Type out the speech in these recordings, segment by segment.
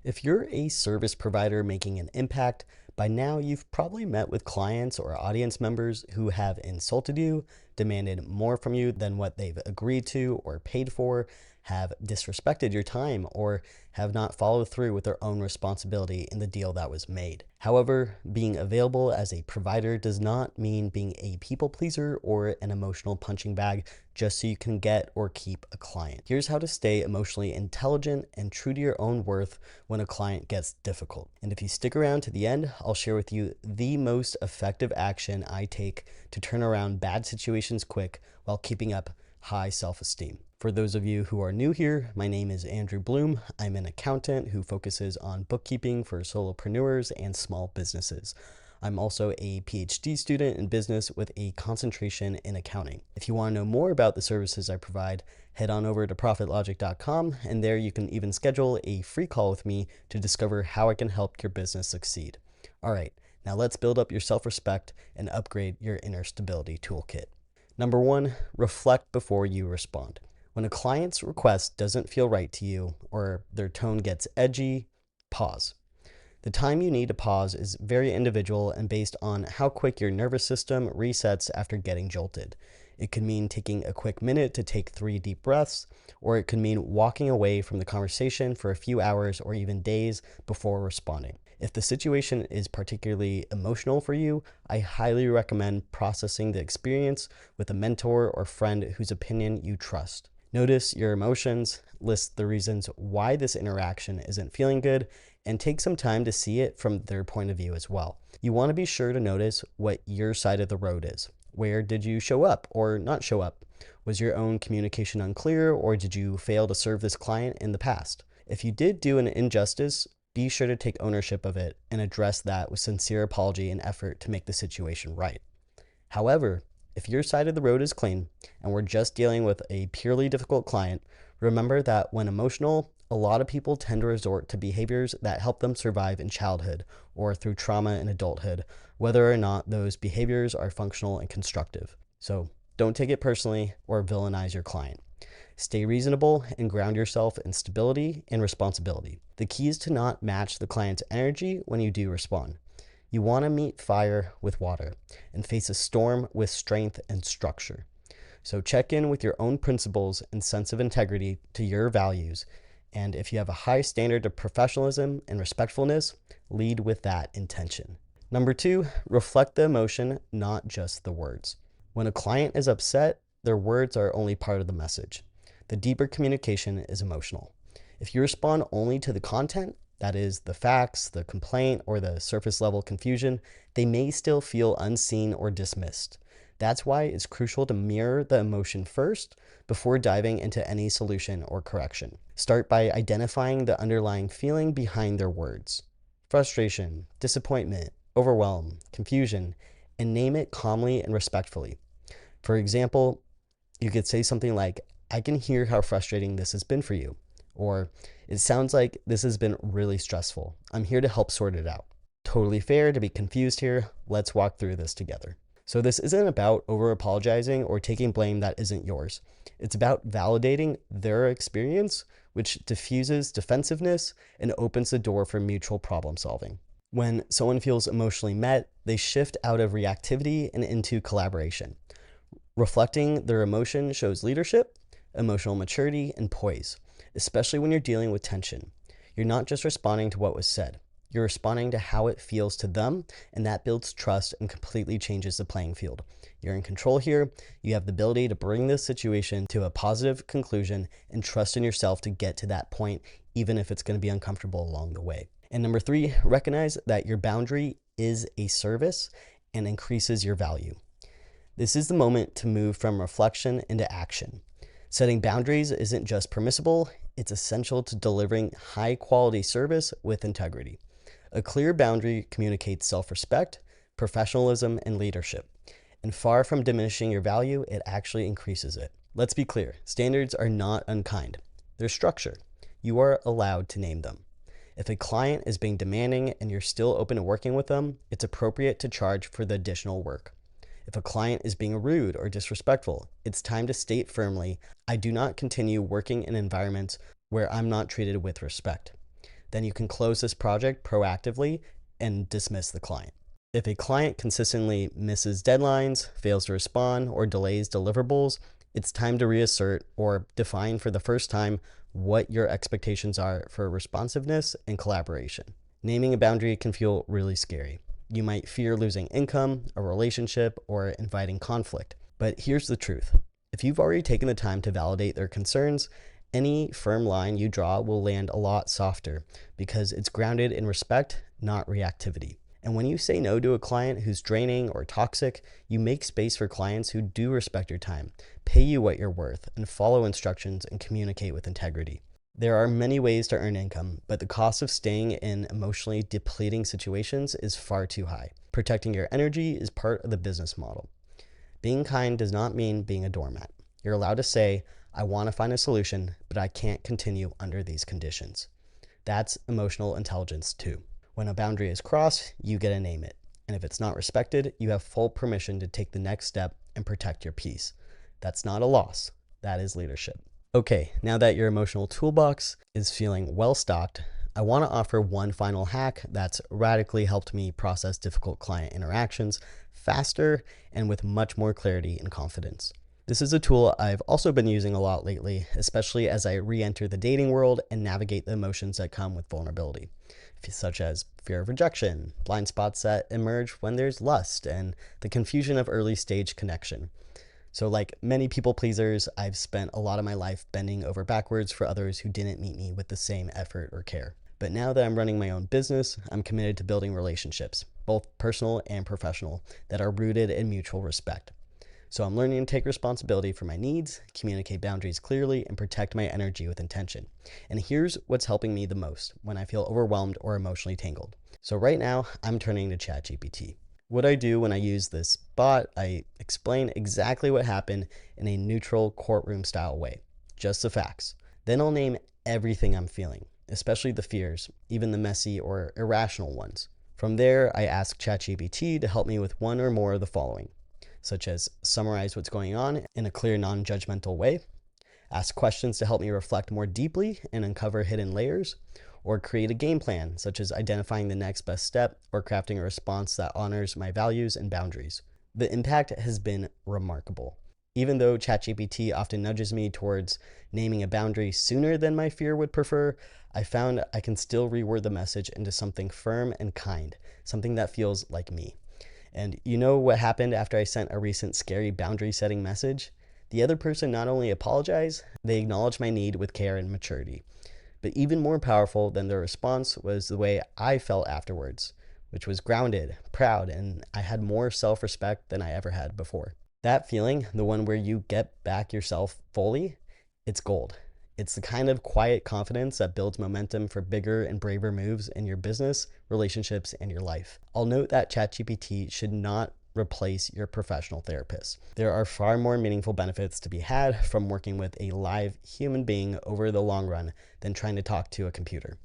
If you're a service provider making an impact, by now you've probably met with clients or audience members who have insulted you, demanded more from you than what they've agreed to or paid for, have disrespected your time, or have not followed through with their own responsibility in the deal that was made. However, being available as a provider does not mean being a people pleaser or an emotional punching bag just so you can get or keep a client. Here's how to stay emotionally intelligent and true to your own worth when a client gets difficult. And if you stick around to the end, I'll share with you the most effective action I take to turn around bad situations quick while keeping up high self-esteem. For those of you who are new here, my name is Andrew Bloom. I'm an accountant who focuses on bookkeeping for solopreneurs and small businesses. I'm also a PhD student in business with a concentration in accounting. If you want to know more about the services I provide, head on over to profitlogic.com, and there you can even schedule a free call with me to discover how I can help your business succeed. All right, now let's build up your self-respect and upgrade your inner stability toolkit. Number one, reflect before you respond. When a client's request doesn't feel right to you or their tone gets edgy, pause. The time you need to pause is very individual and based on how quick your nervous system resets after getting jolted. It could mean taking a quick minute to take 3 deep breaths, or it could mean walking away from the conversation for a few hours or even days before responding. If the situation is particularly emotional for you, I highly recommend processing the experience with a mentor or friend whose opinion you trust. Notice your emotions, list the reasons why this interaction isn't feeling good, and take some time to see it from their point of view as well. You want to be sure to notice what your side of the road is. Where did you show up or not show up? Was your own communication unclear, or did you fail to serve this client in the past? If you did do an injustice, be sure to take ownership of it and address that with sincere apology and effort to make the situation right. However, if your side of the road is clean and we're just dealing with a purely difficult client, remember that when emotional, a lot of people tend to resort to behaviors that help them survive in childhood or through trauma in adulthood, whether or not those behaviors are functional and constructive. So don't take it personally or villainize your client. Stay reasonable and ground yourself in stability and responsibility. The key is to not match the client's energy when you do respond. You want to meet fire with water and face a storm with strength and structure. So check in with your own principles and sense of integrity to your values. And if you have a high standard of professionalism and respectfulness, lead with that intention. Number two, reflect the emotion, not just the words. When a client is upset, their words are only part of the message. The deeper communication is emotional. If you respond only to the content, that is the facts, the complaint, or the surface level confusion, they may still feel unseen or dismissed. That's why it's crucial to mirror the emotion first before diving into any solution or correction. Start by identifying the underlying feeling behind their words. Frustration, disappointment, overwhelm, confusion, and name it calmly and respectfully. For example, you could say something like, "I can hear how frustrating this has been for you." Or, "It sounds like this has been really stressful. I'm here to help sort it out." Totally fair to be confused here. Let's walk through this together. So this isn't about over apologizing or taking blame that isn't yours. It's about validating their experience, which diffuses defensiveness and opens the door for mutual problem solving. When someone feels emotionally met, they shift out of reactivity and into collaboration. Reflecting their emotion shows leadership, emotional maturity, and poise, especially when you're dealing with tension. You're not just responding to what was said. You're responding to how it feels to them, and that builds trust and completely changes the playing field. You're in control here. You have the ability to bring this situation to a positive conclusion and trust in yourself to get to that point, even if it's going to be uncomfortable along the way. And number three, recognize that your boundary is a service and increases your value. This is the moment to move from reflection into action. Setting boundaries isn't just permissible, it's essential to delivering high quality service with integrity. A clear boundary communicates self-respect, professionalism, and leadership. And far from diminishing your value, it actually increases it. Let's be clear, standards are not unkind. They're structure. You are allowed to name them. If a client is being demanding and you're still open to working with them, it's appropriate to charge for the additional work. If a client is being rude or disrespectful, it's time to state firmly, "I do not continue working in environments where I'm not treated with respect." Then you can close this project proactively and dismiss the client. If a client consistently misses deadlines, fails to respond, or delays deliverables, it's time to reassert or define for the first time what your expectations are for responsiveness and collaboration. Naming a boundary can feel really scary. You might fear losing income, a relationship, or inviting conflict. But here's the truth. If you've already taken the time to validate their concerns, any firm line you draw will land a lot softer because it's grounded in respect, not reactivity. And when you say no to a client who's draining or toxic, you make space for clients who do respect your time, pay you what you're worth, and follow instructions and communicate with integrity. There are many ways to earn income, but the cost of staying in emotionally depleting situations is far too high. Protecting your energy is part of the business model. Being kind does not mean being a doormat. You're allowed to say, I want to find a solution, but I can't continue under these conditions. That's emotional intelligence too. When a boundary is crossed, you get to name it. And if it's not respected, you have full permission to take the next step and protect your peace. That's not a loss. That is leadership. Okay, now that your emotional toolbox is feeling well stocked, I want to offer one final hack that's radically helped me process difficult client interactions faster and with much more clarity and confidence. This is a tool I've also been using a lot lately, especially as I re-enter the dating world and navigate the emotions that come with vulnerability, such as fear of rejection, blind spots that emerge when there's lust, and the confusion of early stage connection. So like many people pleasers, I've spent a lot of my life bending over backwards for others who didn't meet me with the same effort or care. But now that I'm running my own business, I'm committed to building relationships, both personal and professional, that are rooted in mutual respect. So I'm learning to take responsibility for my needs, communicate boundaries clearly, and protect my energy with intention. And here's what's helping me the most when I feel overwhelmed or emotionally tangled. So right now, I'm turning to ChatGPT. What I do when I use this bot, I explain exactly what happened in a neutral courtroom style way, just the facts. Then I'll name everything I'm feeling, especially the fears, even the messy or irrational ones. From there, I ask ChatGPT to help me with one or more of the following, such as summarize what's going on in a clear, non-judgmental way, ask questions to help me reflect more deeply and uncover hidden layers, or create a game plan, such as identifying the next best step or crafting a response that honors my values and boundaries. The impact has been remarkable. Even though ChatGPT often nudges me towards naming a boundary sooner than my fear would prefer, I found I can still reword the message into something firm and kind, something that feels like me. And you know what happened after I sent a recent scary boundary setting message? The other person not only apologized, they acknowledged my need with care and maturity. But even more powerful than their response was the way I felt afterwards, which was grounded, proud, and I had more self-respect than I ever had before. That feeling, the one where you get back yourself fully, it's gold. It's the kind of quiet confidence that builds momentum for bigger and braver moves in your business, relationships, and your life. I'll note that ChatGPT should not replace your professional therapist. There are far more meaningful benefits to be had from working with a live human being over the long run than trying to talk to a computer.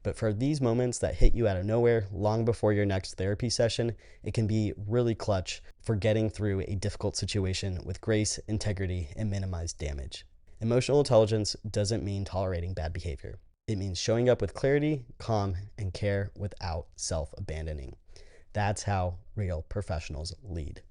But for these moments that hit you out of nowhere long before your next therapy session, it can be really clutch for getting through a difficult situation with grace, integrity, and minimized damage. Emotional intelligence doesn't mean tolerating bad behavior. It means showing up with clarity, calm, and care without self-abandoning. That's how real professionals lead.